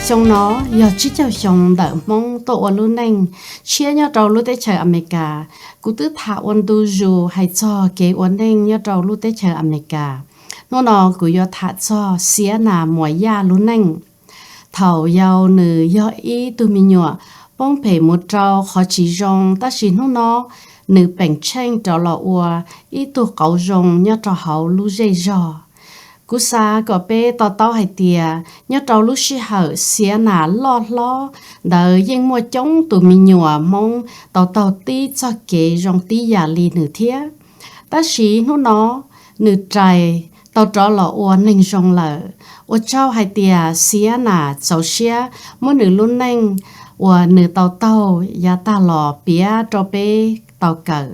xong nó giờ chỉ cho xong đỡ mong tổ luôn anh chia nhau trâu lúc tới chờ America cú tứ thả ôn tu dù hay cho kế ôn anh nhau trâu lúc tới chờ America nó cú giờ thả cho xía nà mùa ya luôn anh thầu giàu nữ do ý tu mi nhọ bông phê một trâu khó chỉ rong ta chỉ nó nữ bèn tranh trâu lọ ua ý tu cẩu rong nhau trâu hậu lu dây rò cú sa có bé tao hay tiề nhớ trâu lúc xí hở xía nà lo đợi yên mua chống tụi mình nhựa mong tao tí cho kế rong tí giả lì nửa thiết ta xí nó nửa trái tao trò lọ uốn ninh rong lợ uốn trâu hay tiề xía nà cháu xía mỗi nửa luôn ninh uốn nửa tao giá ta lọ bía trò bé tao cỡ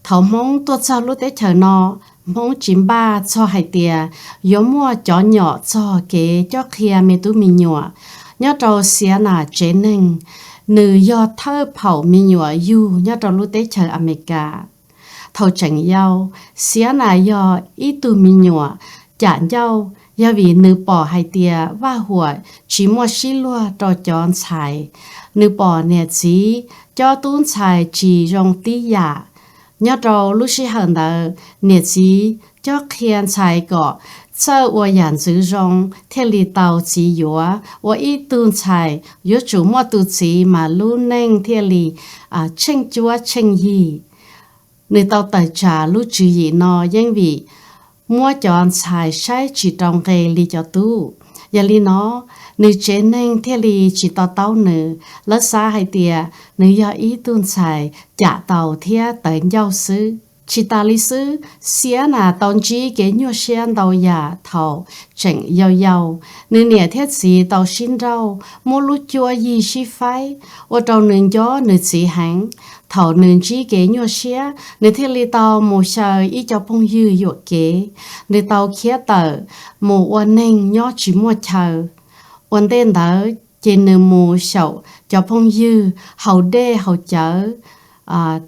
thầu mong tôi sao lúc tới chờ nó mong chim ba cho hai tia giống mua chó nhỏ cho kế cho kia mẹ tu mi nhỏ nhớ trâu xía nà chế neng nữ do thơ phẩu mi nhỏ yu nhớ trâu lúc tới chờ America thầu chẳng nhau xía nà do ít tu mi nhỏ chả nhau do vì nữ bỏ hai tia và hùa chỉ mua xí lua trò chọn xài nữ bỏ nè chỉ cho tuôn xài chỉ rong tí giả nhớ trâu lúc xí hận đỡ nè chỉ cho khiên xài cọ sơ của nhận giữ rong theo lý tàu chỉ yếu của ít tuôn xài yếu chủ mua tu chỉ mà luôn nên theo lý tranh chúa tranh gì người tàu tài trả lúc chú ý nó因vì mua chọn xài sai chỉ trong cái lý cho tu giờ lý nó nữ chế nên theo lý chỉ tàu nữ lỡ xa hay tiề nữ do ý tuôn xài trả tàu theo tới giao sư chỉ ta lý sư xía nà tàu chỉ kế nhua xen tàu giả thầu chỉnh giàu nữ nè thiết gì tàu xin rau mua lúa chua gì xí phái ở trong nữ gió nữ chỉ hãng thầu nữ chỉ kế nhua xía nữ thiết lý tàu mua sợi ý cho phong dư dụ kế nữ tàu khía tờ mua uốn neng nhó chỉ mua chờ uốn tên đỡ trên nữ mua sậu cho phong dư hậu đê hậu chở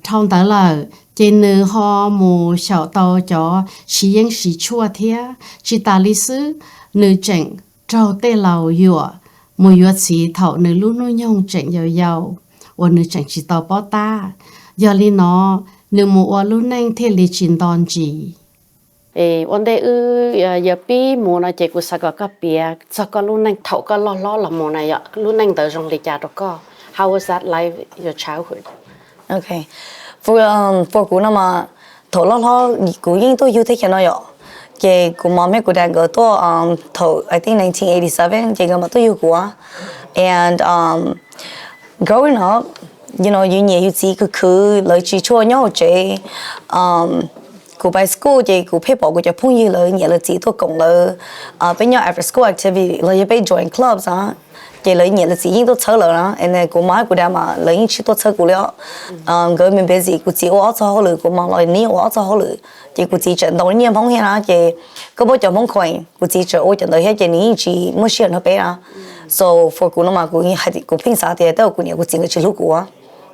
trong tờ lờ trên nữ ho mua sậu tàu cho xí yên xí chua thía chỉ ta lý sư nữ chỉnh trâu tê lầu dụa mua dụa xí thầu nữ lúc nuôi nhông chỉnh giàu uốn nữ chỉnh chỉ tàu bao ta giờ lý nó nữ mua lúc neng thế lý chín đòn gì vấn đề giờ pi mua nó chỉ có sao có bia sao có luôn neng thầu có lo là mua này ạ luôn neng tới trong lịch trả đó có how was that life your childhood okay for cú nào mà thầu lo cú yên tôi yêu thích cái nó ạ cái cú mà mấy cú đang ở tôi thầu I think 1987 cái mà tôi yêu cú and growing up you know you nhớ you see cứ lời chỉ cho nhau chơi cú by school thì cú phải bỏ cú cho phong như lời nhớ là chỉ tôi cộng là bên nhau after school activity lời phải join clubs á cái lời nhớ là chỉ tôi chơi rồi đó and then cú mai cú đem mà lời chỉ tôi chơi cú了cái mình bây giờ cú chỉ ở cho họ rồi cú mang lời ní ở cho họ rồi thì cú chỉ trận đấu niệm phong hết á cái bữa cho mong khoảnh cú chỉ chơi ở trận đấu hết cái ní chỉ mới xuyên nó bé á so for cú nó mà cú hay cú平常的都cú nhớ cú chỉ cái chữ cú á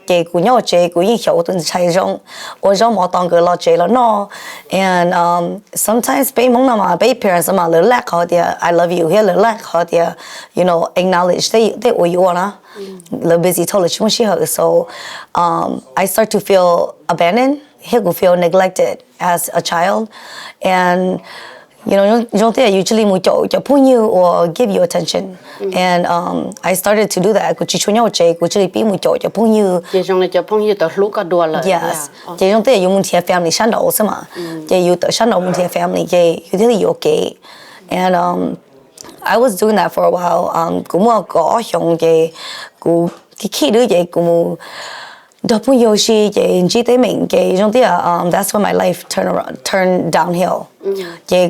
cái cú nhau chơi cú yên hiểu tuần chạy rong ở trong mọi tầng cái lo chơi lo nó and sometimes bé mong nào mà bé parents mà lỡ lạc họ thì I love you here lỡ lạc họ thì you know acknowledge they owe you na lỡ busy thôi là chúng chỉ họ so I start to feel abandoned he could feel neglected as a child and you know, don't they usually muy cho phun you or give you attention, and I started to do that. Cô chỉ cho nhau chơi, cô chỉ bị muy cho phun you. Chỉ trong này cho phun you, tao lúc có đùa là. Yes, chỉ don't they dùng một family sản đầu xem mà, chỉ dùng sản đầu một family, chỉ usually okay, and I was doing that for a while. Cô mua có dùng cô cái khi đó vậy cô đó phun you she chỉ tới mình trong tí that's when my life turned downhill. Chị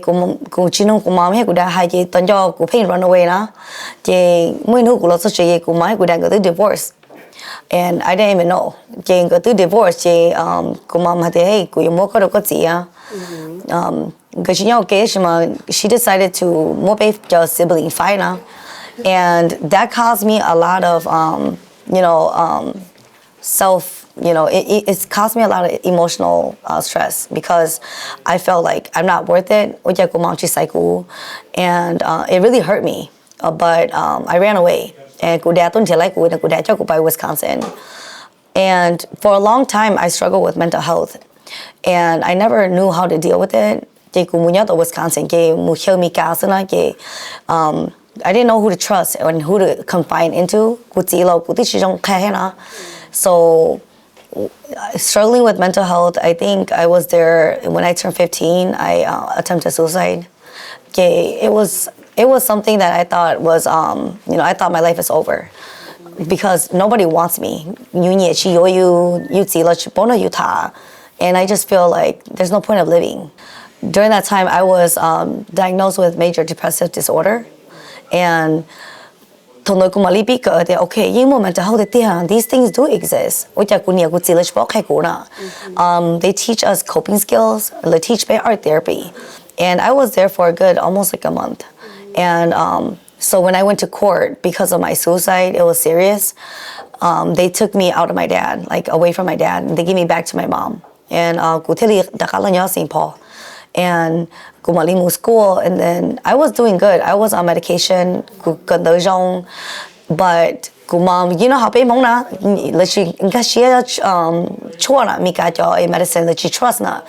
cũng chỉ nói cũng mong hết cũng đã hay chị tận cho cũng phải run away đó. Chị mới nói cũng lo sợ chị cũng mới cũng đang go through divorce and I didn't even know. Chị go through divorce chị cũng mong hay hey cũng không có đâu có gì á. Cái chuyện nhau cái mà she decided to mua bé cho sibling fight now and that caused me a lot of you know you know, it's caused me a lot of emotional stress because I felt like I'm not worth it. And it really hurt me but I ran away. And cô dad tuần trở lại cô dad cho cô by Wisconsin. And for a long time, I struggled with mental health, and I never knew how to deal with it. Cái cô muốn nhớ tới Wisconsin, cái muốn hiểu mi cao xí na cái I didn't know who to trust and who to confide into. Cô chỉ lo cô tự chỉ trong khai na. So struggling with mental health, I think I was there when I turned 15. I attempted suicide. Okay, it was something that I thought was I thought my life is over because nobody wants me. And I just feel like there's no point of living. During that time, I was diagnosed with major depressive disorder, and okay, these things do exist. They teach us coping skills, they teach art therapy. And I was there for a good almost like a month. And so when I went to court because of my suicide, it was serious. They took me out of my dad, like away from my dad, and they gave me back to my mom. And and moved school, and then I was doing good. I was on medication, but mom, you know how pe mong na, she medicine that she trust na.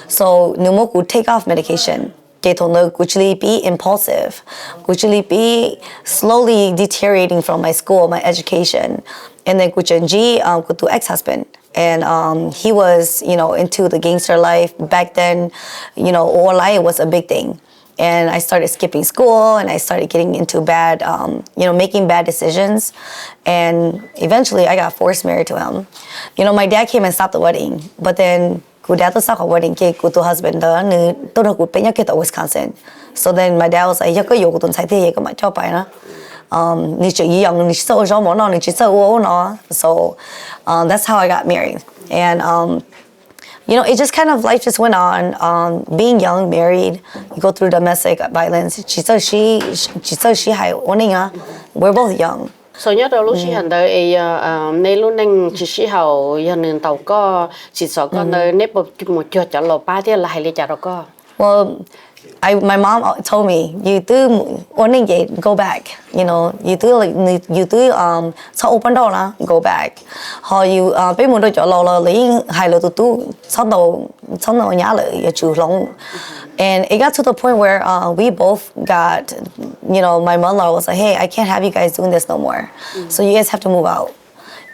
So numo could take off medication. Could be impulsive, could be slowly deteriorating from my school, my education, and then could do ex-husband. And he was, into the gangster life. Back then, OLI was a big thing. And I started skipping school, and I started getting into bad, making bad decisions. And eventually I got forced married to him. My dad came and stopped the wedding, but then cô dad to stop a wedding cake with her husband to Wisconsin. So then my dad was like, so that's how I got married. And it just kind of, life just went on. Being young, married, you go through domestic violence. We're both young. So nhớ đầu lúc chị hành đời nay lúc nên chị sĩ hậu giờ nên tàu có chị sợ con đời nếp một chỗ cho lò ba thì là hay lấy trả đó có. Well, my mom told me you do wanting to go back. You do so open door na go back. How you bây muốn đôi chỗ lò lấy hay là tụt sau đầu nhá lại chủ long. And it got to the point where we both got, my mother-in-law was like, hey, I can't have you guys doing this no more. So you guys have to move out.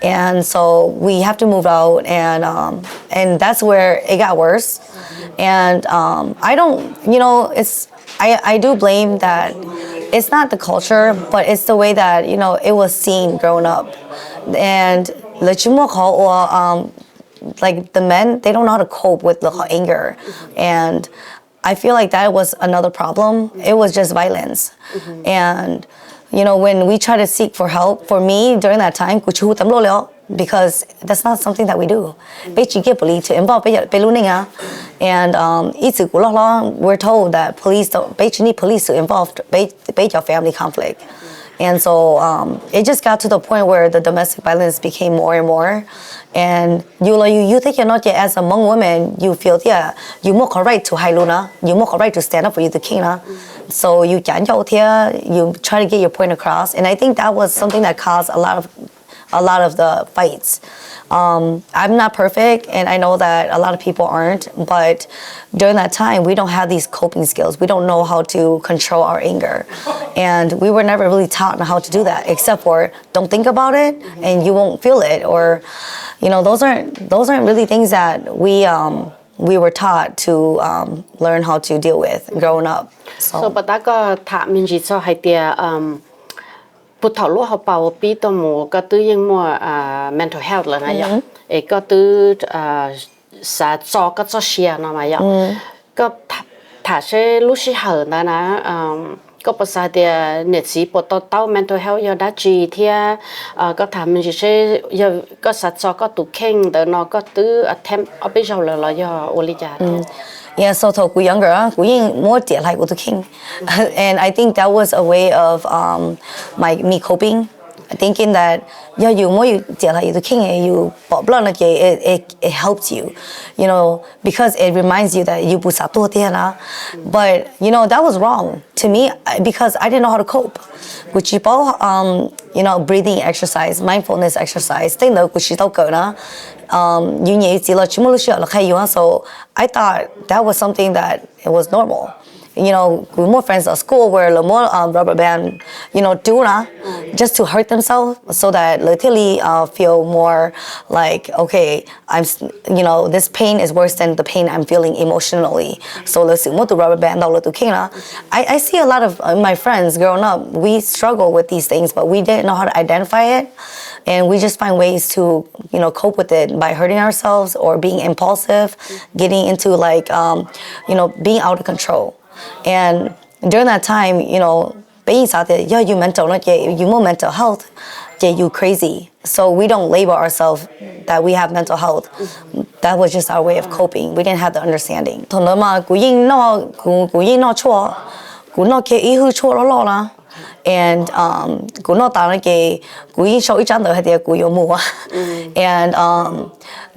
And so we have to move out, and that's where it got worse. And I don't, I do blame that it's not the culture, but it's the way that, it was seen growing up. And like the men, they don't know how to cope with the anger. And I feel like that was another problem. It was just violence. And, when we try to seek for help, for me during that time, because that's not something that we do. To involve and we're told that police need police to involve your family conflict. And so it just got to the point where the domestic violence became more and more. And you think you're not yet, as a Hmong woman, you feel, you more right to Hailuna, you more right to stand up for you, the king. So you try to get your point across. And I think that was something that caused a lot of the fights. I'm not perfect, and I know that a lot of people aren't, but during that time, we don't have these coping skills. We don't know how to control our anger. And we were never really taught how to do that, except for don't think about it and you won't feel it. Or, those aren't really things that we were taught to learn how to deal with growing up. So but that got taught me so hay thảo lúc học bảo bí tao mù có tư yên mua mental health là này vậy, có tư xã cho có cho share nó mà vậy, có thả sẽ lúc sĩ hở đó na có bớt sao thì nhiệt sĩ bớt tao mental health giờ đã chỉ thì có thả mình chỉ sẽ giờ có xã cho có tụ khen đó nó có tư attempt ở bây giờ là giờ ổn định. Yeah, so to younger, more like with the king, and I think that was a way of me coping. thinking that yeah, you more you you king you blood it helps you, you know, because it reminds you that you pusato tiana. But you know that was wrong to me because I didn't know how to cope. You know, breathing exercise, mindfulness exercise, thing that so I thought that was something that it was normal. You know, with more friends at school where the more rubber band, you know, do just to hurt themselves so that literally feel more like, okay, you know, this pain is worse than the pain I'm feeling emotionally. So let's see, more to rubber band, I see a lot of my friends growing up, we struggle with these things, but we didn't know how to identify it. And we just find ways to, you know, cope with it by hurting ourselves or being impulsive, getting into like, you know, being out of control. And during that time, you know, being out there, yeah, you mental, not yeah, you more mental health, yeah, you crazy. So we don't label ourselves that we have mental health. That was just our way of coping. We didn't have the understanding. And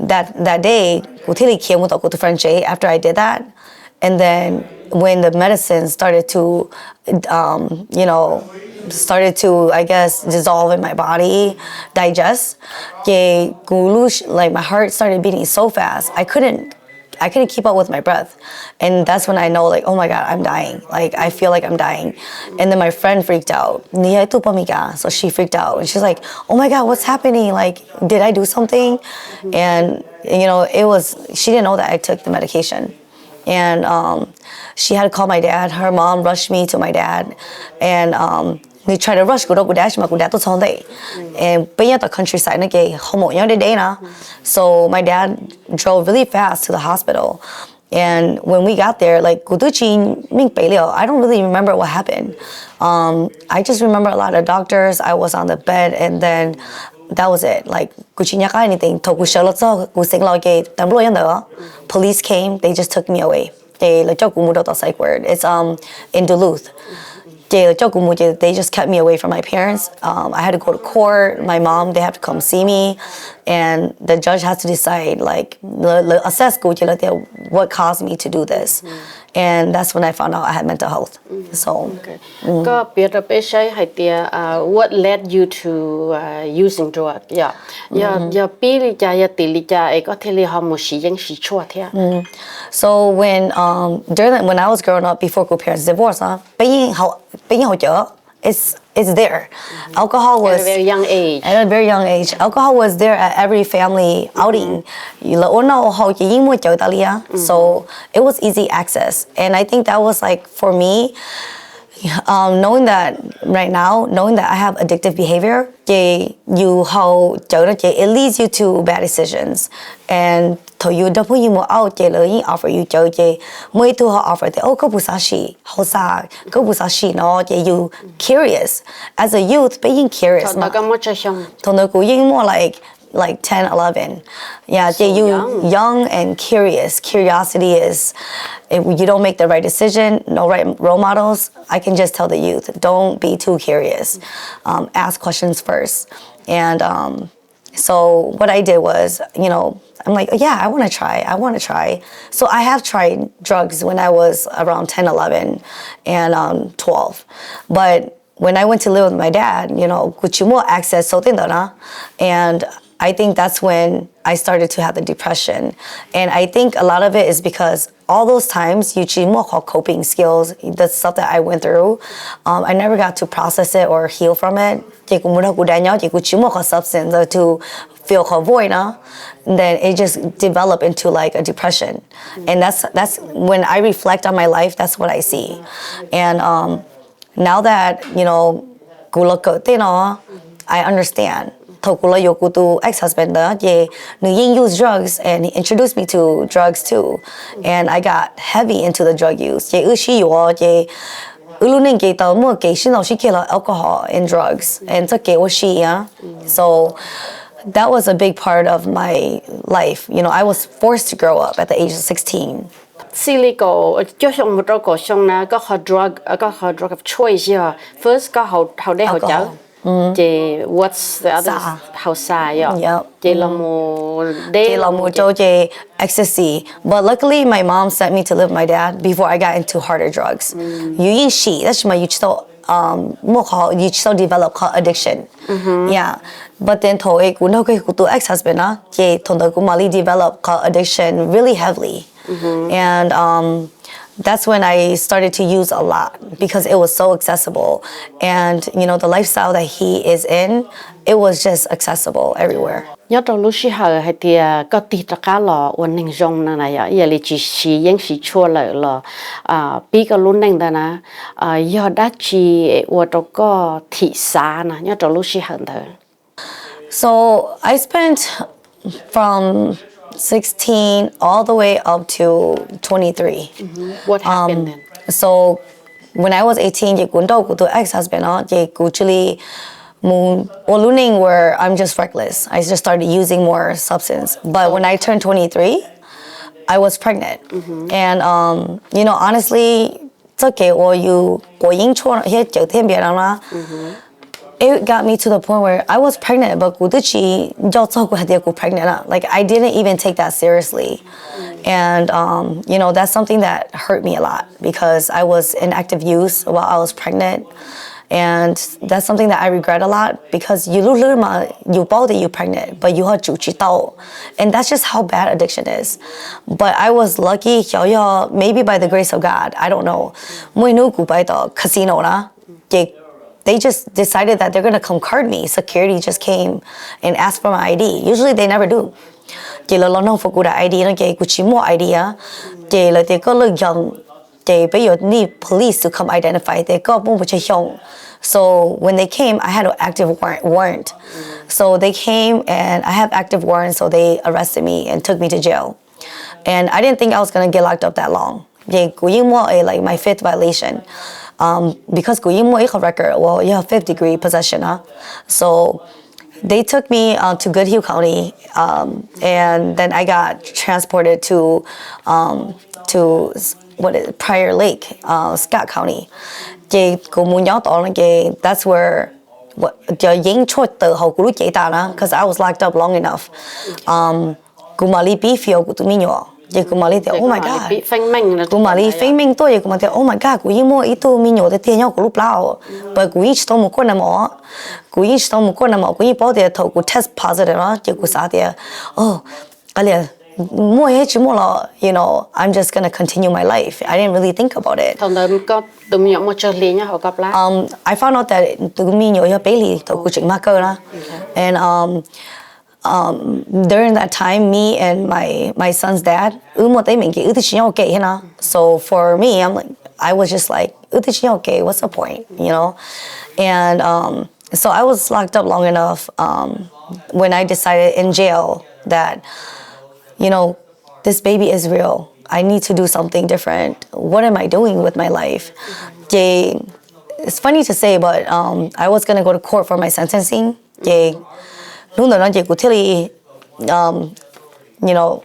that day, to French after I did that, and then when the medicine started to, you know, I guess, dissolve in my body, digest, like my heart started beating so fast, I couldn't keep up with my breath. And that's when I know, like, oh my God, I'm dying. Like, I feel like I'm dying. And then my friend freaked out. So she freaked out. And she's like, oh my God, what's happening? Like, did I do something? And, you know, she didn't know that I took the medication. And she had to call my dad. Her mom rushed me to my dad. And we tried to rush and the countryside so my dad drove really fast to the hospital. And when we got there, like I don't really remember what happened. I just remember a lot of doctors. I was on the bed, and then that was it. Like anything. Police came. They just took me away. Psych word. It's in Duluth. They just kept me away from my parents. I had to go to court. My mom, they have to come see me. And the judge has to decide, like, assess what caused me to do this. And that's when I found out I had mental health. So, what led you to using drug? So when I was growing up before parents divorced, it's there. Alcohol was at a very young age. At a very young age, alcohol was there at every family outing. So it was easy access, and I think that was like for me. Knowing that right now, knowing that I have addictive behavior, it leads you to bad decisions. And to you out offer you offer you curious. As a youth, being curious. More like 10, 11. Yeah, so young and curious. Curiosity is, if you don't make the right decision, no right role models, I can just tell the youth, don't be too curious. Ask questions first. And so what I did was, you know, I'm like, yeah, I want to try. So I have tried drugs when I was around 10, 11, and 12. But when I went to live with my dad, you know, more access, and I think that's when I started to have the depression. And I think a lot of it is because all those times, more coping skills, the stuff that I went through, I never got to process it or heal from it. Substance to feel void, then it just developed into like a depression. And that's when I reflect on my life, that's what I see. And now that, you know, I understand. Ex-husband used drugs, and he introduced me to drugs too, and I got heavy into the drug use. Alcohol and drugs, and so that was a big part of my life. You know, I was forced to grow up at the age of 16. Silico, drug of choice. First, Chị what's the other Sa. how sa yo. Yep. Chị là một They love mucho ecstasy. But luckily, my mom sent me to live with my dad before I got into harder drugs. You eat shit. That's why you still you still develop addiction. Yeah. But then thôi cũng đâu cái của ex-husband á, chị thằng đó cũng Mali develop addiction really heavily. And that's when I started to use a lot because it was so accessible. And the lifestyle that he is in, it was just accessible everywhere. Nhớ trong lúc xí hờ hay thì có tí cho cá lò uốn nành rong nè này giờ là chỉ xí những xí chua lợi lò bí cái lúc nành đó nè giờ đã chỉ uốn trong có thị xã nè nhớ trong lúc xí hờ thôi. So I spent from 16 all the way up to 23. What happened then? So when I was 18, ég gundo ku to ex-husband ég actually learning where I'm just reckless. I just started using more substance. But when I turned 23, I was pregnant. And honestly, it's okay. Or you it got me to the point where I was pregnant, but pregnant. Like I didn't even take that seriously. And that's something that hurt me a lot because I was in active use while I was pregnant. And that's something that I regret a lot because you bought that you're pregnant, but you had and that's just how bad addiction is. But I was lucky, maybe by the grace of God, I don't know. Casino they just decided that they're gonna come card me. Security just came and asked for my ID. Usually they never do. They need police to come identify. So when they came, I had an active warrant. So they came and I have active warrant, so they arrested me and took me to jail. And I didn't think I was gonna get locked up that long. Like my fifth violation. Because record, well, you have 5th degree possession, So they took me to Goodhue County, and then I got transported to Prior Lake, Scott County. That's where because I was locked up long enough. Oh my God. Oh my God, but test positive, I'm just gonna continue my life. I didn't really think about it. I found out that and during that time, me and my son's dad, so for me, I was just like, what's the point, And so I was locked up long enough when I decided in jail that, this baby is real. I need to do something different. What am I doing with my life? It's funny to say, but I was gonna go to court for my sentencing.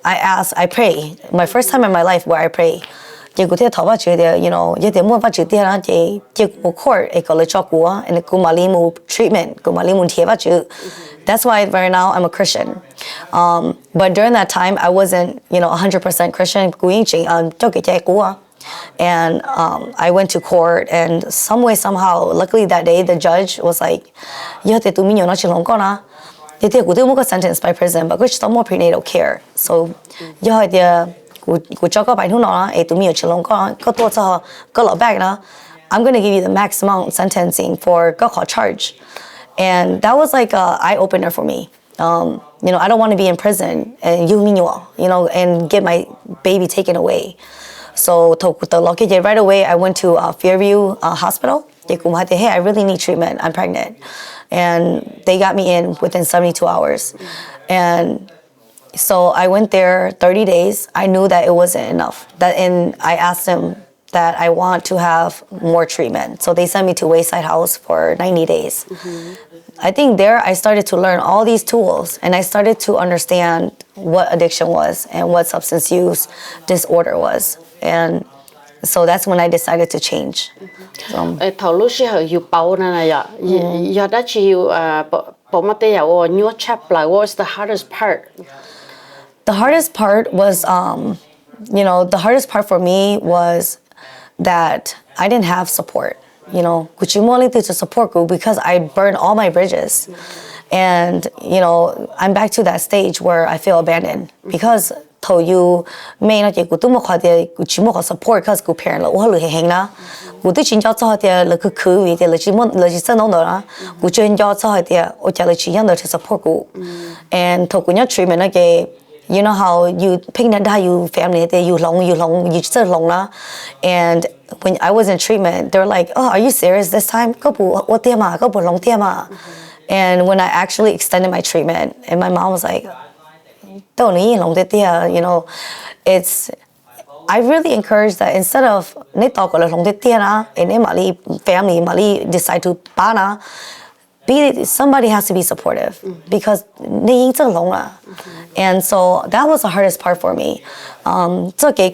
I pray. My first time in my life where I pray. Court treatment, that's why right now I'm a Christian. But during that time I wasn't, 100% Christian. And I went to court, and some way, somehow, luckily that day, the judge was like, you sentenced by prison, but there's still more prenatal care. So, I'm going to give you the max amount sentencing for charge. And that was like an eye-opener for me. I don't want to be in prison and and get my baby taken away. So right away, I went to Fairview Hospital. Hey, I really need treatment. I'm pregnant. And they got me in within 72 hours. And so I went there 30 days. I knew that it wasn't enough. And I asked them that I want to have more treatment. So they sent me to Wayside House for 90 days. I think there I started to learn all these tools, and I started to understand what addiction was and what substance use disorder was. And So that's when I decided to change. So, 頭路時候要補呢呀，有得只要補乜嘢喎？New chapter, what was the hardest part? the hardest part was, the hardest part for me was that I didn't have support. Kuchimoli to support group because I burned all my bridges. And, I'm back to that stage where I feel abandoned because told you may not get good support because good parent or hang good teaching job like a crew the legislation no good job or to support group and tokunya treatment again. You know how you pick that you family you so long and when I was in treatment they were like, oh, are you serious this time? And when I actually extended my treatment and my mom was like, it's I really encourage that instead of family decide to somebody has to be supportive because and so that was the hardest part for me. So you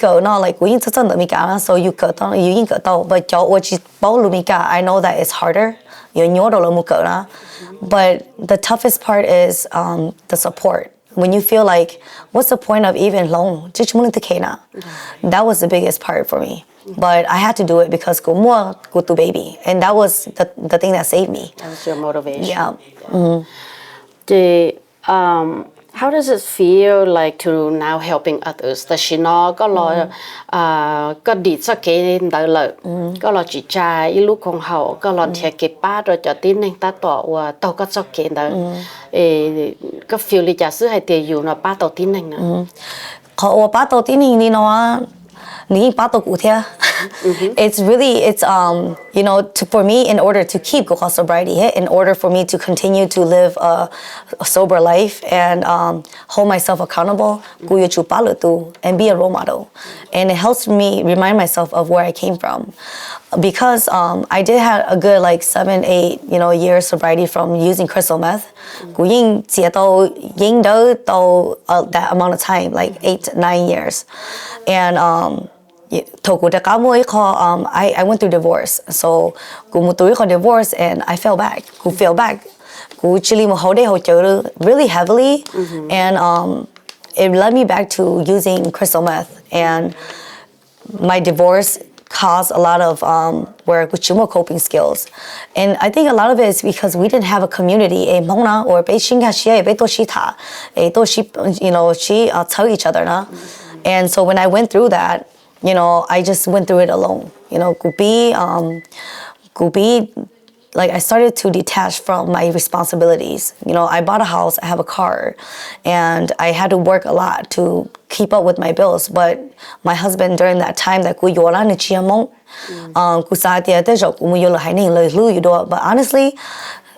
but I know that it's harder. But the toughest part is the support. When you feel like, what's the point of even loan? That was the biggest part for me. But I had to do it because go to baby. And that was the thing that saved me. That was your motivation. Yeah. How does it feel like to now helping others? Tại vì nó có đi cho cái đời lợi, có lo chỉ trai, lúc con hậu, có lo thiệt cái ba rồi cho tin nên ta tỏ và tao có cho cái đời, có feel như giả sử hay tiền dù nó ba tao tin nên nữa. Họ ba tao tin nên đi nó it's really for me in order to keep Gokha sobriety, in order for me to continue to live a sober life and hold myself accountable and be a role model, and it helps me remind myself of where I came from, because I did have a good 7-8 years sobriety from using crystal meth. That amount of time, 8-9 years, and I went through divorce, so divorce and I fell back. Really heavily, and it led me back to using crystal meth, and my divorce caused a lot of coping skills, and I think a lot of it is because we didn't have a community, or tell each other, and so when I went through that, I just went through it alone. I started to detach from my responsibilities. I bought a house, I have a car, and I had to work a lot to keep up with my bills. But my husband during that time, but honestly,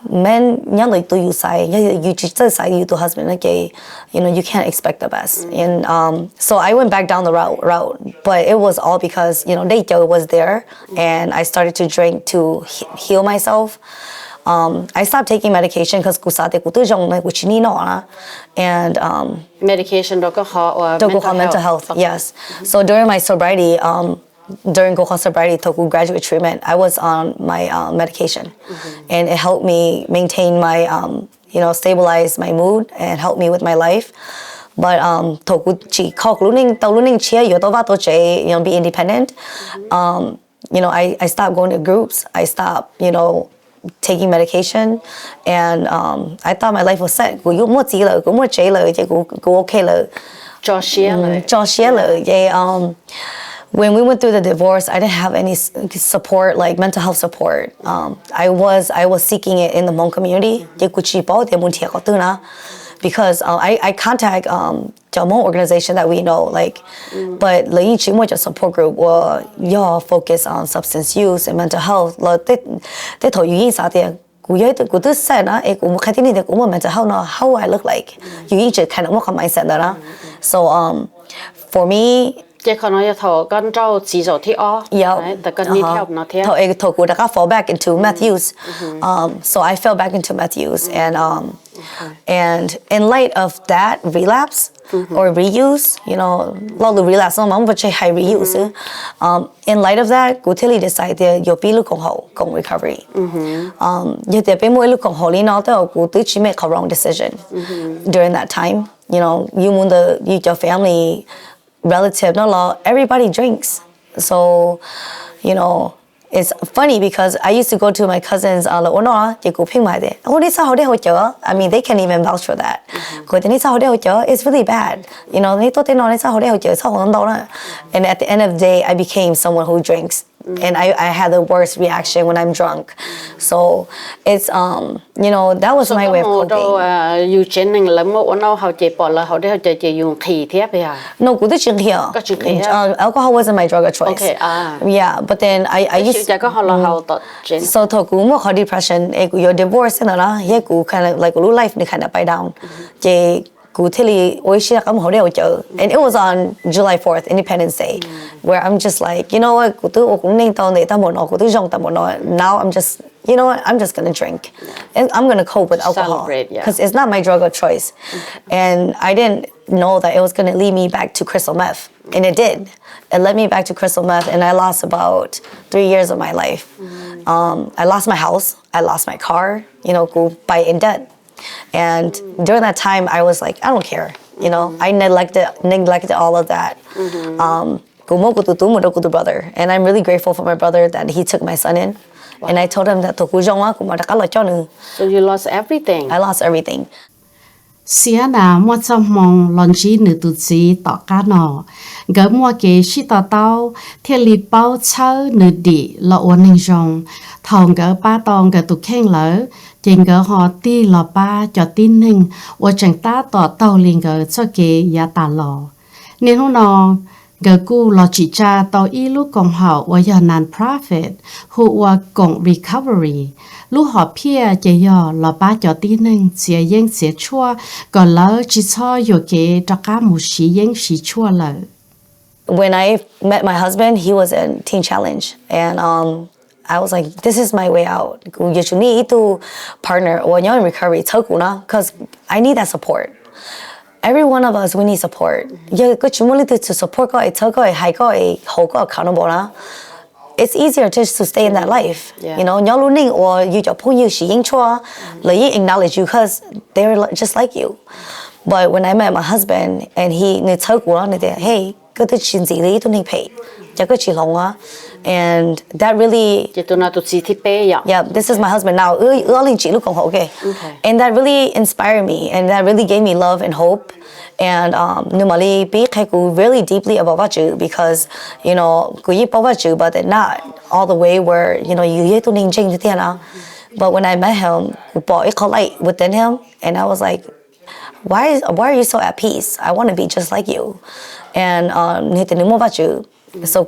men you husband you can't expect the best, and so I went back down the route, but it was all because Deito was there, and I started to drink to heal myself. I stopped taking medication because and medication mental health. Okay. Yes. So during my sobriety, during Gokha sobriety Toku graduate treatment, I was on my medication, and it helped me maintain my stabilize my mood and help me with my life. But Toku chi kok luning chia be independent. I stopped going to groups. I stopped taking medication, and I thought my life was set. When we went through the divorce, I didn't have any support, like mental health support. I was seeking it in the Hmong community, because I contact the Hmong organization that we know, but the support group y'all focus on substance use and mental health. They told you mental health, how I look like. You each kind of mindset. So for me, Dạ con nói thọ con trâu chỉ rồi thi o. Tại con đi theo nó theo. Thọ thọ của đã fall back into meth use. So I fell back into meth use, and And in light of that relapse or reuse, you know, lot of relapse, but high reuse. In light of that, go tell you decide your be look on recovery. You be more look on holy not go to make a wrong decision during that time. You know, your family, relative, no law, everybody drinks. So, you know, it's funny because I used to go to my cousins I mean, they can't even vouch for that. It's really bad. You know, and at the end of the day, I became someone who drinks. And I had the worst reaction when I'm drunk. So it's you know, that was my way of coping. You training lắm mà nó họ chạy bỏ là họ để họ chạy dùng khí thiếp vậy à? No, good to drink here. Alcohol wasn't my drug of choice. Okay, yeah, but then I used so to go more hard depression, your divorce and all, yeah, go kind of like life kind of by down. And it was on July 4th, Independence Day, where I'm just like, you know what, now I'm just, you know what, I'm just gonna drink. And I'm gonna cope with alcohol. Because it's not my drug of choice. And I didn't know that it was gonna lead me back to crystal meth. And it did. It led me back to crystal meth, and I lost about 3 years of my life. I lost my house, I lost my car, you know, go buy in debt. And during that time, I was like, I don't care. You know, I neglected all of that. Brother. And I'm really grateful for my brother that he took my son in. Wow. And I told him that so you lost everything. I lost everything. Siana mua trong mong lon chi nữ tu chi tọ cá nọ gỡ mua kế shi tọ tao thiên lý bao chớ nữ đi lọ uốn hình rong thòng gỡ ba tòng gỡ tu khen lỡ trên gỡ họ ti lọ ba cho tin hình uốn chẳng ta tọ tàu liền gỡ cho kế giá ta lọ nên hôm nọ gỡ cu lọ chỉ cha tàu y lúc công họ uốn giờ non-profit hụ uốn công recovery lúc họ phía chỉ giờ là ba cho tin nên sẽ yên sẽ chua còn lỡ chỉ cho rồi cái cho cả một sĩ yên sĩ chua lỡ. When I met my husband, he was in Teen Challenge, and I was like, this is my way out. You need to partner or in recovery, because I need that support. Every one of us, we need support. You to support accountable. It's easier just to stay in that life. Yeah. You know, or you acknowledge you because they're just like you. But when I met my husband and he hey, and that really yeah, this is my husband now. Okay. And that really inspired me, and that really gave me love and hope. And really deeply about you because, you know, but not all the way where, you know, but when I met him, within him, and I was like, why are you so at peace? I want to be just like you. And so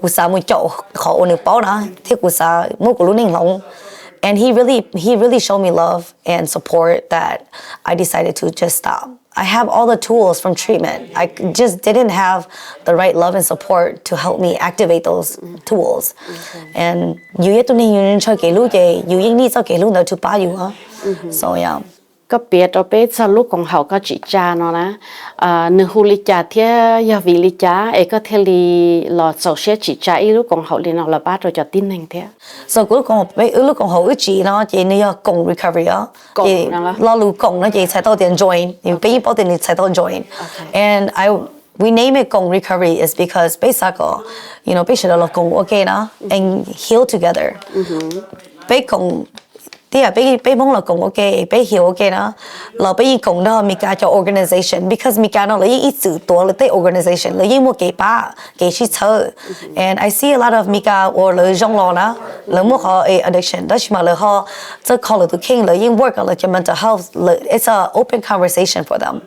and he really showed me love and support that I decided to just stop. I have all the tools from treatment. I just didn't have the right love and support to help me activate those tools. And so yeah. Có biết ở bên sau lúc còn học có chỉ cha nó nè, nửa hồ lý cha thế giờ vì lý cha ấy có thể li là sau sẽ chỉ cha ấy lúc còn học li nó là ba rồi cho tin anh thế. So lúc còn học chỉ nó chỉ này cùng recovery á, lo lu cùng nó chỉ sai tao tiền join, nhưng bây giờ tiền sai tao join. And we name it Gong Recovery is because basically, you know, basically là cùng okay na and heal together. Gong bây mong là cùng ok, bây hiểu ok đó, là bây cùng đó mình cả cho organization because mình cả nó lấy ít sự tổ là tới organization lấy một cái ba cái chi thơ, and I see a lot of mình cả or là trong lo đó, là một họ addiction đó mà là họจะ call it the king là những work là cho mental health, it's a open conversation for them.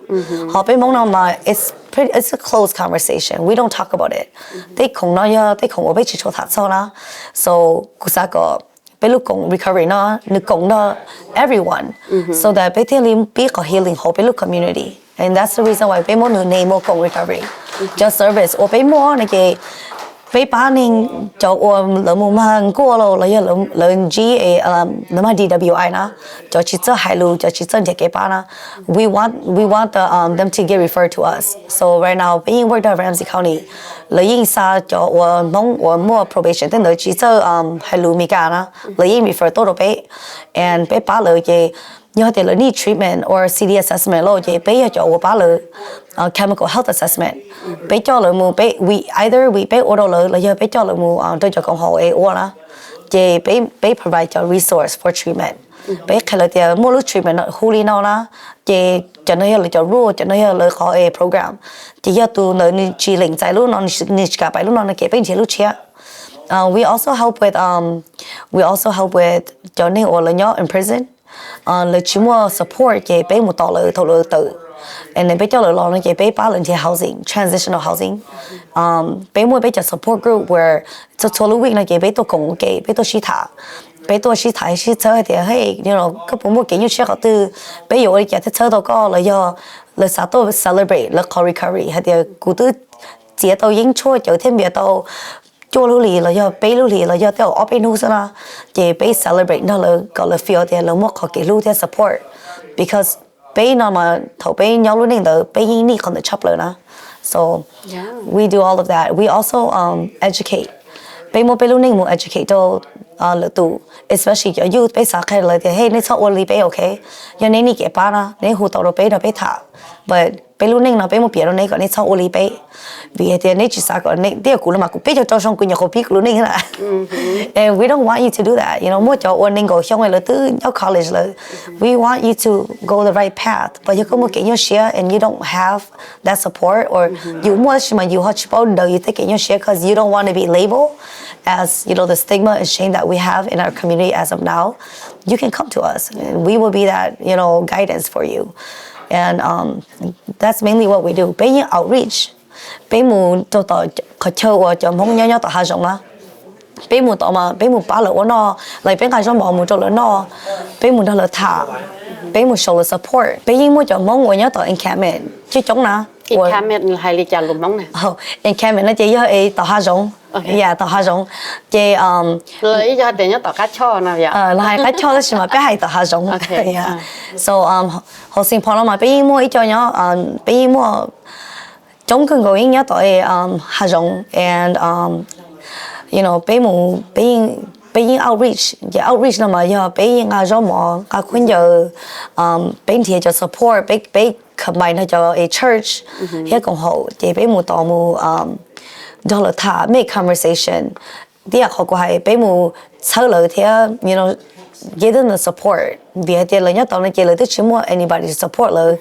Họ bây mong nó mà it's a closed conversation. We don't talk about it. They cùng nói they cùng ở bên chỉ cho thật sao đó, so cũng sao có recovery no everyone so that basically be a healing hope community, and that's the reason why be more name more recovery just service or be more like bây ba nên cho lỡ một mà qua rồi là lỡ lỡ GA lỡ mà DWI na cho chỉ cho hai lũ cho chỉ cho cái ba na we want them to get referred to us so right now being worked at Ramsey County lỡ yên sa cho mong mua probation then lỡ chỉ cho hai lũ mi cả na lỡ yên refer tôi rồi bé and bé ba lỡ cái nhớ thì là need treatment or CD assessment lo vậy bây giờ cho ba lỡ chemical health assessment bây cho lỡ mu bây we bây order lỡ là giờ bây cho lỡ mu tôi cho con họ AO là vậy bây provide cho resource for treatment bây khi là thì mua lúc treatment huli nào na vậy cho nên là cho rule cho nên là có a program thì giờ tu lỡ chỉ link tại lúc nó need cả bài lúc nó cái bây giờ lúc chia we also help with cho nên ở là nhớ in prison là chỉ mua support cái bé một tàu lợi thầu lợi tự and then bé cho lợi lo nó cái bé ba lần thì housing transitional housing bé mua bé cho support group where cho lúc week là cái bé tôi cùng cái bé tôi sĩ thả thì hey you know các bố mua cái như trước họ từ bé yêu cái thế chơi đâu có là do là sao tôi celebrate là recovery hay thì cụ tư chỉ tao dính chua trở thêm biệt tao cho lưu lì là do bé lưu lì là do theo open house na chỉ bé celebrate nó là gọi là feel thì là một cái lưu theo support because bé nó mà thầu bé nhau luôn nên là bé yên đi còn được chấp lời na so we do all of that we also educate bé mua bé luôn nên mua educate cho lựa tụ especially cho youth bé sáng khai lời thì hey nên sao only bé okay cho nên đi cái ba na nên hụt tàu bé nó bé thả but bé luôn nên nó bé một biển nó nên gọi nên sao only bé vì thế nên chỉ sao gọi nên tiếc cú mà cú biết cho xong cú nhà cú biết luôn nên là and we don't want you to do that you know mua cho ôn nên gọi xong rồi là từ nhau college là we want you to go the right path but you có một cái nhau share and you don't have that support or you mua mà you hot bao đầu you take cái nhau share because you don't want to be labeled as you know the stigma and shame that we have in our community as of now you can come to us and we will be that you know guidance for you and that's mainly what we do bé như outreach bé mù cho tao khó chơi và cho mong nhau tao hai giống á bé mù tao mà bé mù ba lỡ nó lại bé hai giống bỏ mù cho lỡ nó bé mù đó là thả bé mù show support bé như mua cho mong nhau tao encampment chứ chống nào encampment hay là trả lùm mong này encampment nó chỉ do tao hai giống tao hai giống chỉ lấy cho để nhau tao cá cho nào vậy là hai cá cho đó chỉ mà bé hai tao hai giống so học sinh phò mà bé mua cho nhau bé mua trong cái người nhớ tới hà rộng and you know being outreach là mà giờ being do mà các khuyên giờ bên thì cho support be combine cho a church hết cùng hậu thì bé mù tò mù đó là thả make conversation đi học của hai bé mù sau lời thì you know give them the support vì thế là nhớ tao này chỉ là tôi chỉ muốn anybody to support lời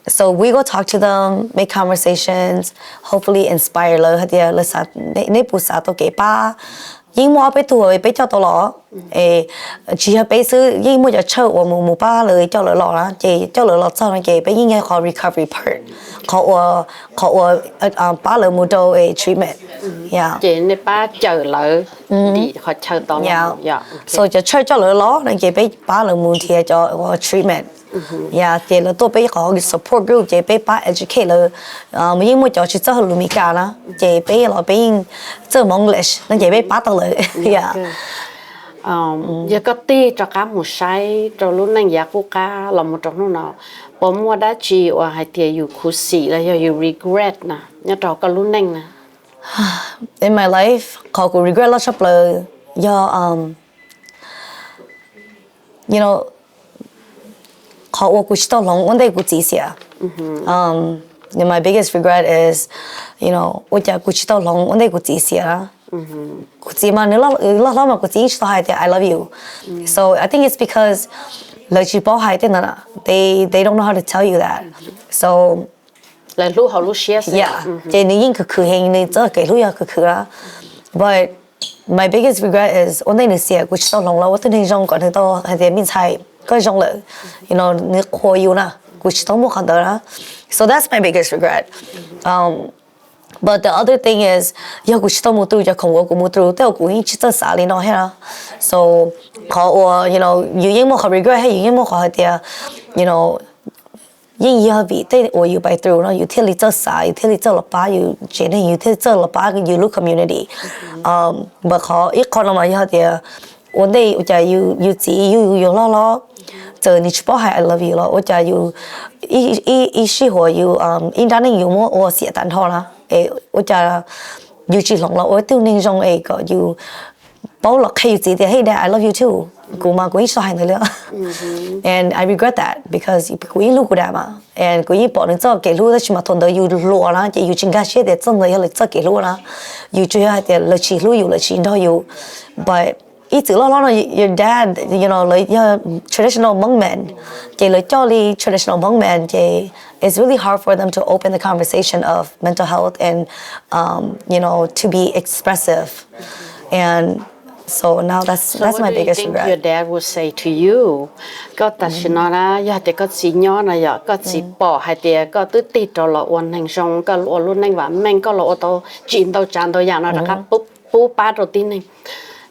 so we go talk to them, make conversations, hopefully inspire lỡ hay là sao nếu bù sao tôi kể ba nhưng mà bé tuổi bé cho tôi lo chỉ là bé sư nhưng mà cho chơi và mù ba lời cho lỡ lo là chỉ cho lỡ lo sau này kể bé nhưng có recovery part có ba lời mù đầu treatment chỉ nên ba chờ lỡ đi họ chờ tao so cho lỡ lo nên kể bé ba lời mù thì cho treatment thì là tôi bây có support group chị bây ba educate là nhưng mà cho chị cho lùi cả là chị bây là bây cho mong English nên chị bây ba taoเลยgiờ có ti cho cá một sai cho lúc này giờ cô cá là một trong nó nào bỏ mua đã chi và hay tiềnอยู่khu sĩ là you regret nè nhớ cho cái lúc này nè in my life có cô regret lắm sắp là do you know họ cũng chỉ tao lòng vấn đề của chị xia and my biggest regret is you know ôi cha cũng chỉ tao lòng vấn đề của chị xia của chị mà nếu là mà của chị chỉ tao hay thì I love you so I think it's because lời chị bảo hay thì là they don't know how to tell you that so là lúc họ lúc share chỉ nếu như cứ hình nên cho cái lúc ya cứ á but my biggest regret is vấn đề này xia của chỉ tao lòng là vấn đề trong còn thì tao hay thì mình sai cái trong lợi you know nước khô yêu na cũng chỉ một khăn đó so that's my biggest regret but the other thing is giờ cũng chỉ một tuổi cho không có một tuổi theo cũng chỉ cho xả lên nó hết so họ you know you những một regret hay những một họ thì you know 因以後比對我要 by through 咯，要聽你做啥，要聽你做落巴，要決定要聽做落巴嘅 you look community，不可一可能嘛以後啲，我哋就要自己要咯，就你全部係 I love you 咯，我就要一時候要應當你要麼我寫單拖啦，我就要主動咯，我都呢種個要保落佢要自己，hey dad I love you too。姑媽嗰啲都係你啦，and I regret that because 嗰啲路過嚟嘛，and 嗰啲幫你做記錄，起碼同到要錄啦，要增加些啲真係要嚟做記錄啦，要最後係歷史錄要歷史都要 ，but 一直攞your dad you know like your traditional Hmong man，嘅嚟教你 traditional Hmong man 嘅 it's really hard for them to open the conversation of mental health and you know to be expressive and。So now that's my biggest regret. Your dad would say to you, có ta xin nó là, giờ thì có chỉ nhỏ này giờ có chỉ bỏ hay thì có tự ti cho lo hoàn thành xong có lo luôn anh và mình có lo tao chín tao chán tao dạng nó đã cắt búp ba đầu tiên này.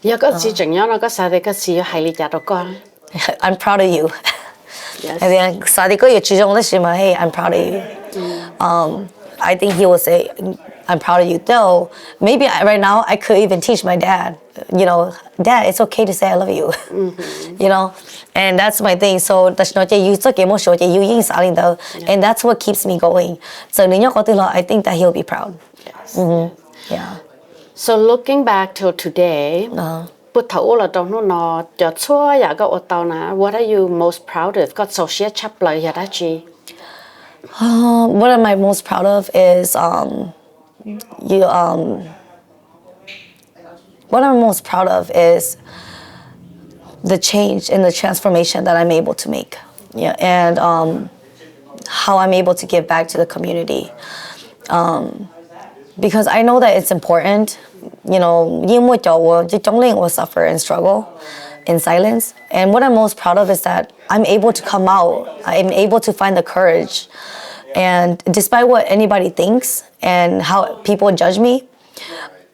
Giờ có chỉ chẳng nhỏ nó có sao thì có chỉ hay lý giải đó con. I'm proud of you. Yes. I think sao thì có yêu chung đó mà hey I'm proud of you. I think he will say I'm proud of you. Though maybe right now I could even teach my dad. You know, Dad, it's okay to say I love you. You know, and that's my thing. So that's not you took emotional. You yin saling though, and that's what keeps me going. So I think that he'll be proud. Yes. Yeah. So looking back to today, bút thấu là trong nó cho xóa ya có ở tàu na. What are you most proud of? Có social chấp lời ya đó chi? What am I most proud of is what I'm most proud of is the change and the transformation that I'm able to make, yeah, and how I'm able to give back to the community, because I know that it's important. You know, will suffer and struggle in silence, and what I'm most proud of is that I'm able to come out. I'm able to find the courage, and despite what anybody thinks and how people judge me,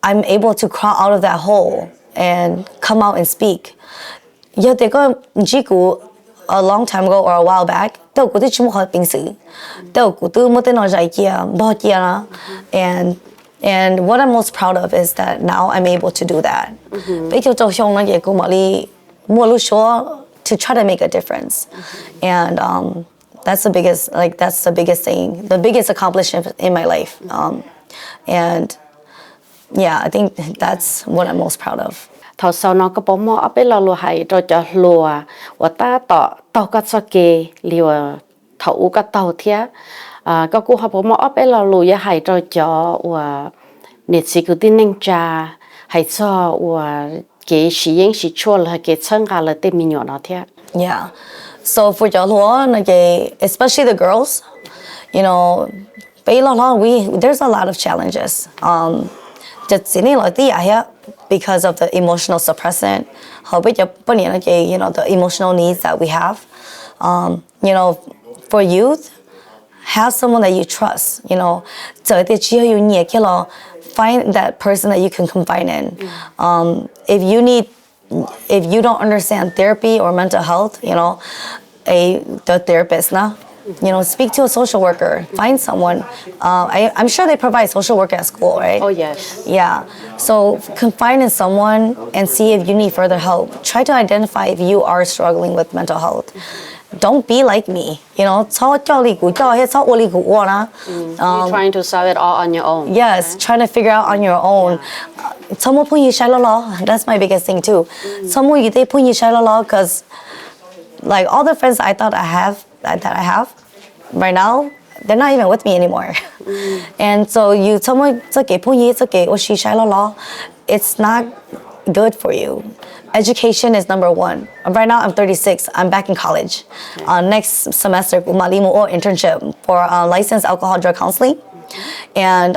I'm able to crawl out of that hole and come out and speak. Yeah, they go jiku a long time ago or a while back. Đâu có chút một bình sự, đâu có từ một tên nói giải kia, bao kia na, and what I'm most proud of is that now I'm able to do that. Bây giờ tôi xong nói cái mà đi mua lúc số to try to make a difference, and that's the biggest thing, the biggest accomplishment in my life, and. Yeah, I think that's what I'm most proud of. Thầu sau nó có bố mọ bé lo lùa hay rồi cho lùa và ta tao có cho kê liều thầu có tàu thía có cú học bố mọ bé lo lùa hay rồi cho và nhiệt sĩ cứ tin nên cha hay cho và cái sử dụng sử chua là cái chân cả là tên mình nhỏ nó thía. Yeah, so for your lùa là cái especially the girls, you know, bé lo there's a lot of challenges. Just because of the emotional suppressant, you know, the emotional needs that we have. You know, for youth, have someone that you trust. You know, find that person that you can confide in. If you don't understand therapy or mental health, you know, the therapist na. You know, speak to a social worker. Find someone. I'm sure they provide social work at school, right? Oh yes. Yeah. So confide in someone and see if you need further help. Try to identify if you are struggling with mental health. Don't be like me. You know, you're trying to solve it all on your own. Yes, trying to figure out on your own. That's my biggest thing too. Because like all the friends I thought I have right now, they're not even with me anymore. And so it's not good for you. Education is number one. Right now I'm 36. I'm back in college. Next semester, internship for licensed alcohol drug counseling. And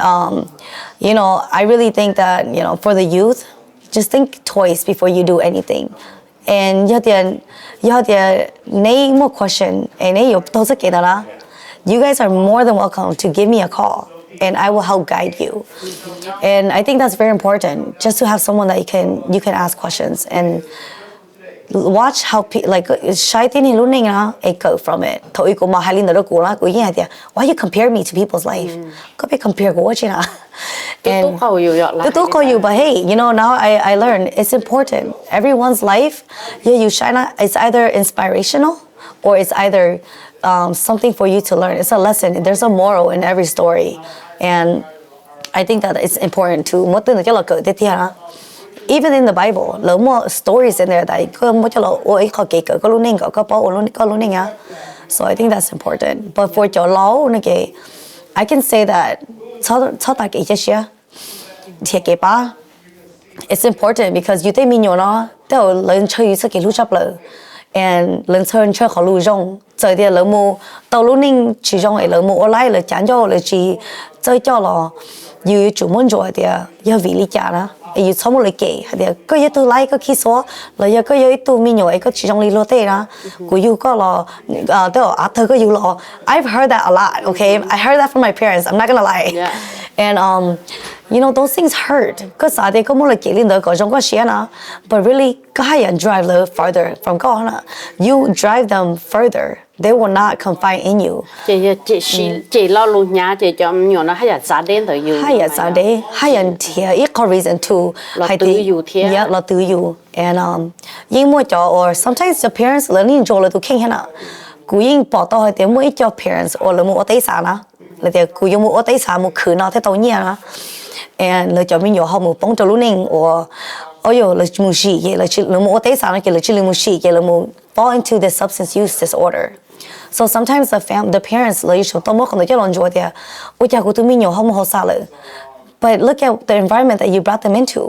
you know, I really think that, you know, for the youth, just think twice before you do anything. And you have more question and you guys are more than welcome to give me a call and I will help guide you. And I think that's very important, just to have someone that you can ask questions. And watch how like shy tin lúc này á, I go from it. Thôi cô mà hai linh đó cô là cô yên thì why you compare me to people's life? Có bị compare cô chứ nào? Tôi câu nhiều rồi là. Tôi câu nhiều, but hey, you know now I learned it's important. Everyone's life, yeah, you shine. It's either inspirational or it's either something for you to learn. It's a lesson. There's a moral in every story, and I think that it's important to mỗi thứ cho là cỡ thế thì even in the Bible, there are more stories in there that có mỗi cho là ôi có kể cỡ có lúc nên có bao lúc có lúc nên á. So I think that's important. But for cho lâu này cái, I can say that cho ta cái chứ thì cái ba, it's important because you thấy mình nhỏ nó, đều lớn chơi sự cái lúc chấp lỡ, and lớn chơi khó lưu rong, chơi thì lớn mua, tàu lúc nên chỉ rong ấy lớn mua online là chán cho là chỉ chơi cho là you chủ muốn rồi thì giờ vì lý trả đó, you xong một lời kể thì có yếu tố like có khi số là giờ có yếu tố mình nhỏ có chỉ trong lý lô tê đó, của you có là đó after có you là I've heard that a lot, okay, I heard that from my parents, I'm not gonna lie, and you know those things hurt. Cause sao thì có một lời kể lên đó có trong có xé nó, but really có hai anh drive them further from God nó, you drive them further. They will not confide in you. Chị lo luôn nhà chị cho nhỏ nó hay là giá đến tới you. Hay là giá đến, hay là thiệt, ít có reason to. Lo tự you thiệt. Yeah, lo tự you. And nhưng mà cho or sometimes the parents learning cho là tụi kinh hết nè. Cú yên bỏ tao hay tiếng mỗi cho parents or là mua tay sản á, là tiếng cú dùng mua tay sản mua khử nào thế tao nhia á. And là cho mình nhỏ học một bông cho lúc nên or yo là mua gì vậy là chỉ là mua tay sản là chỉ là mua gì vậy là mua fall into the substance use disorder. So sometimes the parents like you tao mất không được cho lòng rồi thì ôi cha của tụi mình nhiều không có sao lại. But look at the environment that you brought them into.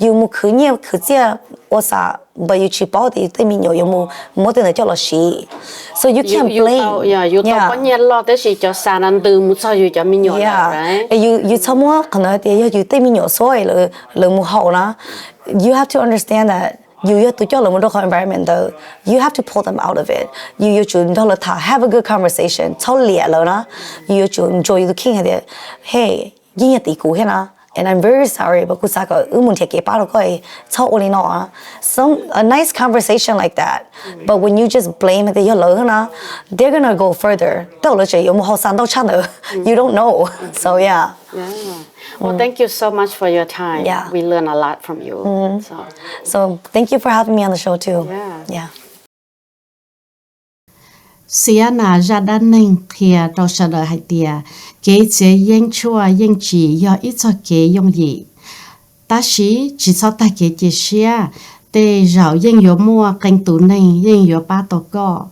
You mu khứ nhiều khứ chia ô sa, but you chỉ bảo thì tụi mình nhiều mu mỗi thứ này cho là gì. So you can't blame. You tao có nhiều lo tới gì cho sa nan từ một sao you cho mình nhiều right? You tao mua còn nói thì you tụi mình nhiều soi là mu hậu nó. You have to understand that. You have to cho là một đôi environment though. You have to pull them out of it. You chuẩn đó là thà have a good conversation. Thao lẹ là nó. You chuẩn enjoy the king hay hey, những cái cũ hết na. And I'm very sorry, but cúi sao có muốn thiệt cái bao cái thao ôn nó. Some a nice conversation like that. But when you just blame the yellow na, they're gonna go further. Đâu là chỉ một họ sang đâu chăng nữa. You don't know. So yeah. Well, thank you so much for your time. Yeah. We learn a lot from you. So thank you for having me on the show too. Yeah. Siana ra đan neng thìa đầu sợ đời hay tiề kế chế yên chua yên chỉ do ít cho kế用gì ta sĩ chỉ sau ta kế chế xia để rào yên yếu mua canh tủ neng yên yếu ba tổ co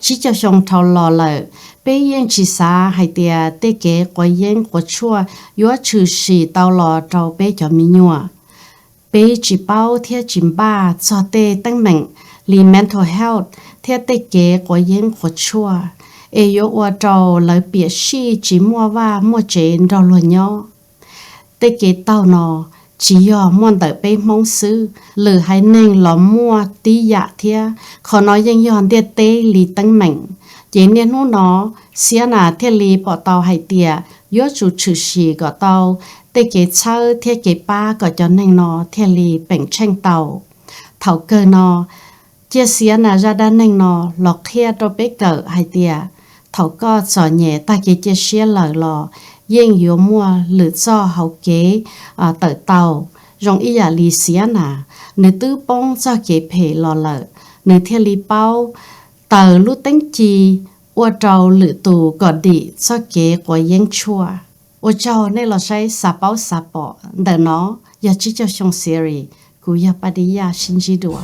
chỉ cho xong thầu lò lợi bé yên chỉ xa hay tiề để kế của yên của chua yếu trừ sĩ tàu lò trâu bé cho mi nhua bé chỉ bao theo chìm ba cho tê tăng mạnh li mental health theo tê kế của yên của chua yếu ở trâu lợi biệt sĩ chỉ mua và mua chế đâu luôn nhau tê kế tàu nó chỉ do muốn tới bên mong sư lử hay nên lo mua tí dạ thia khó nói dân yon địa tê li tăng mạnh chỉ nên nó xia na theo li bỏ tàu hay tiề yếu chủ trừ sĩ gọi tàu tê kế chơi theo kế ba gọi cho nên nó theo li bệnh tranh tàu thảo cơ nó chia sẻ na ra đa nên nó lọt theo cho bé cỡ hay tiề thảo co cho nhẹ ta kế chia sẻ lời lò yên yếu mua lựa cho hậu kế tới tàu rong ý là lì xía nà nữ tư bông cho kế phê lò lợ nữ theo lì bao tờ lúc tính chi ô trâu lựa tù gọt đi cho kế của yên chua ô trâu nên là say xà bao xà bỏ đợi nó giờ chỉ cho xong series của ya bà đi ya xin chỉ đùa